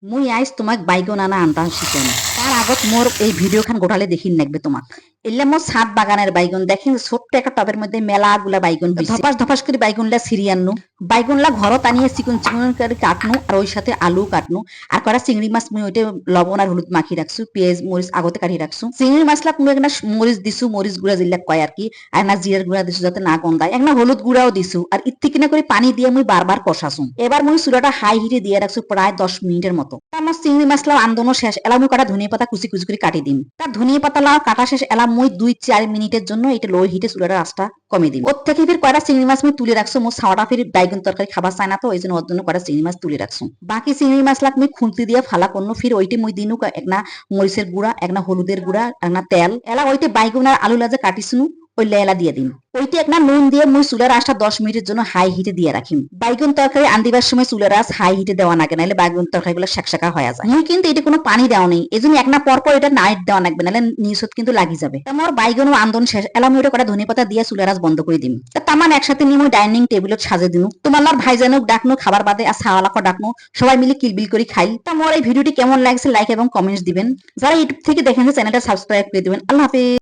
মুই আইজ তোমাক বাইগন আনা আনতাম শিখেন তার আগত মোর এই ভিডিও খান গোটালে দেখিন লাগবে তোমাক এলে মোর ছাদ বাগানের বাইগন দেখেন ছোট্ট একটা টবের মধ্যে মেলা গুলা বাইগন ধপাস ধপাস করে বাইগনলা ছিঁড়ি আননু বাইগনলা ঘরত আনিয়ে চিকন চিকন করে কাটনু আর ওই সাথে আলু কাটনু আর করা চিংড়ি মাছ মুই ওইটা লবণ আর হলুদ মাখি রাখছু পেঁয়াজ মরিচ আগতে কাটি রাখছু চিংড়ি মাছলা মুই একটা মরিচ দিছু মরিচ গুঁড়া জিল্লা কয় আর কি আর না জিরার গুঁড়া দিছু যাতে না গন্ধায় একটা হলুদ গুঁড়াও দিছু আর ইত্তি কিনা করে পানি দিয়ে মুই বারবার কষাছু এবার মুই চুলাটা হাই হিটে দিয়ে রাখছু প্রায় 10 মিনিটের মতো আমার চিংড়ি মাছলাও আন্দোলন শেষ এলা মুই কটা ধনিয়া পাতা কুচি কুচি করে কাটি দিম তার ধনিয়া পাতা লাও কাটা শেষ এলা মুই 2-4 মিনিটের জন্য এটা লো হিটে চুলাটা আঁচটা কমে দিম ওর থেকে ফির কয়টা চিংড়ি মাছ মুই তুলে রাখছো মোর ছাওয়াটা ফির বাইগন তরকারি খাবার চায় না তো ওই জন্য ওর জন্য কয়টা চিংড়ি মাছ তুলে রাখছো বাকি চিংড়ি মাছ লাগ মুই খুন্তি দিয়ে ফালা করনো ফির ওইটি মুই দিনু একনা মরিচের গুঁড়া একনা হলুদের গুঁড়া একনা তেল এলা ওইটি বাইগন আর আলু লাজে কাটিছুনু ওই লেলা দিয়ে দিন ওইটি একটা নুন দিয়ে মুই চুলার আঁচটা 10 মিনিটের জন্য হাই হিটে দিয়ে রাখিম বাইগন তরকারি আন্দিবার সময় চুলার আঁচ হাই হিটে দেওয়া নাগে নাহলে বাইগন তরকারি গুলো শাকশাকা হয়ে যায় মুই কিন্তু এটা কোনো পানি দেওয়া নেই এই জন্য একনা পর এটা নাইট দেওয়া লাগবে নাহলে নিচত কিন্তু লাগি যাবে আমার বাইগন ও আন্দোলন শেষ এলাম ওইটা কটা ধনে পাতা দিয়ে চুলার আঁচ বন্ধ করে দিম তামান একসাথে নিয়ে মুই ডাইনিং টেবিলত সাজে দিনু তোমার ভাইজানুক ডাকনো খাবার বাদে আর ছাওয়ালাকে ডাকনো সবাই মিলে কিলবিল করে খাই তা আমার এই ভিডিওটি কেমন লাগছে লাইক এবং কমেন্টস দিবেন যারা ইউটিউব থেকে দেখেন চ্যানেলটা সাবস্ক্রাইব করে দিবেন আল্লাহ হাফেজ।